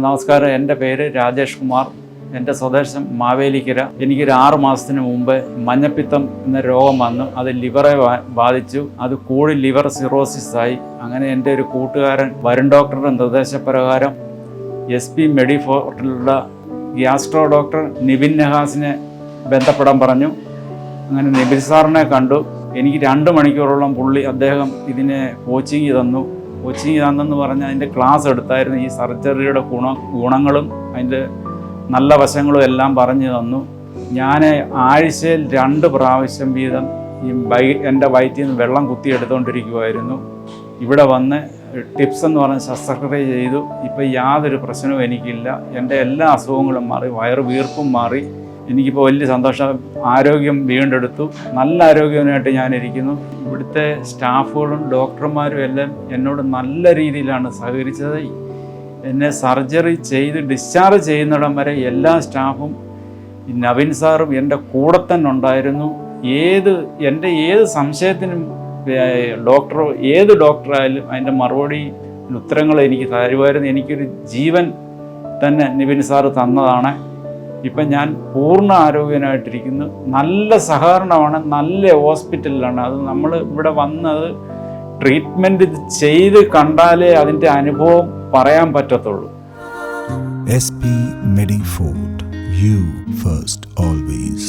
നമസ്കാരം, എൻ്റെ പേര് രാജേഷ് കുമാർ. എൻ്റെ സ്വദേശം മാവേലിക്കര. എനിക്കൊരു 6 മാസത്തിന് മുമ്പ് മഞ്ഞപ്പിത്തം എന്ന രോഗം വന്നു. അത് ലിവറെ ബാധിച്ചു. അത് കൂടി ലിവർ സിറോസിസ് ആയി. അങ്ങനെ എൻ്റെ ഒരു കൂട്ടുകാരൻ വരുൺ ഡോക്ടറുടെ നിർദ്ദേശപ്രകാരം SP മെഡിഫോർട്ടിലുള്ള ഗ്യാസ്ട്രോ ഡോക്ടർ നിബിൻ നഹാസിനെ ബന്ധപ്പെടാൻ പറഞ്ഞു. അങ്ങനെ നിബിൻ സാറിനെ കണ്ടു. എനിക്ക് 2 മണിക്കൂറോളം അദ്ദേഹം ഇതിനെ കോച്ചിങ് തന്നെന്ന് പറഞ്ഞാൽ അതിൻ്റെ ക്ലാസ് എടുത്തായിരുന്നു. ഈ സർജറിയുടെ ഗുണങ്ങളും അതിൻ്റെ നല്ല വശങ്ങളും എല്ലാം പറഞ്ഞു തന്നു. ഞാൻ ആഴ്ചയിൽ 2 പ്രാവശ്യം വീതം എൻ്റെ വയറ്റിൽ നിന്ന് വെള്ളം കുത്തിയെടുത്തുകൊണ്ടിരിക്കുമായിരുന്നു. ഇവിടെ വന്ന് ടിപ്സ് എന്ന് പറഞ്ഞ് ശസ്ത്രക്രിയ ചെയ്തു. ഇപ്പോൾ യാതൊരു പ്രശ്നവും എനിക്കില്ല. എൻ്റെ എല്ലാ അസുഖങ്ങളും മാറി, വയറ് വീർപ്പും മാറി. എനിക്കിപ്പോൾ വലിയ സന്തോഷം. ആരോഗ്യം വീണ്ടെടുത്തു. നല്ല ആരോഗ്യവനായിട്ട് ഞാനിരിക്കുന്നു. ഇവിടുത്തെ സ്റ്റാഫുകളും ഡോക്ടർമാരും എല്ലാം എന്നോട് നല്ല രീതിയിലാണ് സഹകരിച്ചത്. എന്നെ സർജറി ചെയ്ത് ഡിസ്ചാർജ് ചെയ്യുന്നിടം വരെ എല്ലാ സ്റ്റാഫും നവീൻ സാറും എൻ്റെ കൂടെ തന്നെ ഉണ്ടായിരുന്നു. എൻ്റെ ഏത് സംശയത്തിനും ഏത് ഡോക്ടറായാലും അതിൻ്റെ മറുപടി ഉത്തരങ്ങൾ എനിക്ക് തരുമായിരുന്നു. എനിക്കൊരു ജീവൻ തന്നെ നിവിൻ സാറ് തന്നതാണ്. ഇപ്പം ഞാൻ പൂർണ്ണ ആരോഗ്യനായിട്ടിരിക്കുന്നു. നല്ല സഹകരണമാണ്, നല്ല ഹോസ്പിറ്റലിലാണ്. അത് നമ്മൾ ഇവിടെ വന്നത് ട്രീറ്റ്മെൻറ്റ് ചെയ്ത് കണ്ടാലേ അതിൻ്റെ അനുഭവം പറയാൻ പറ്റത്തുള്ളൂ. SP Medifort, you first always.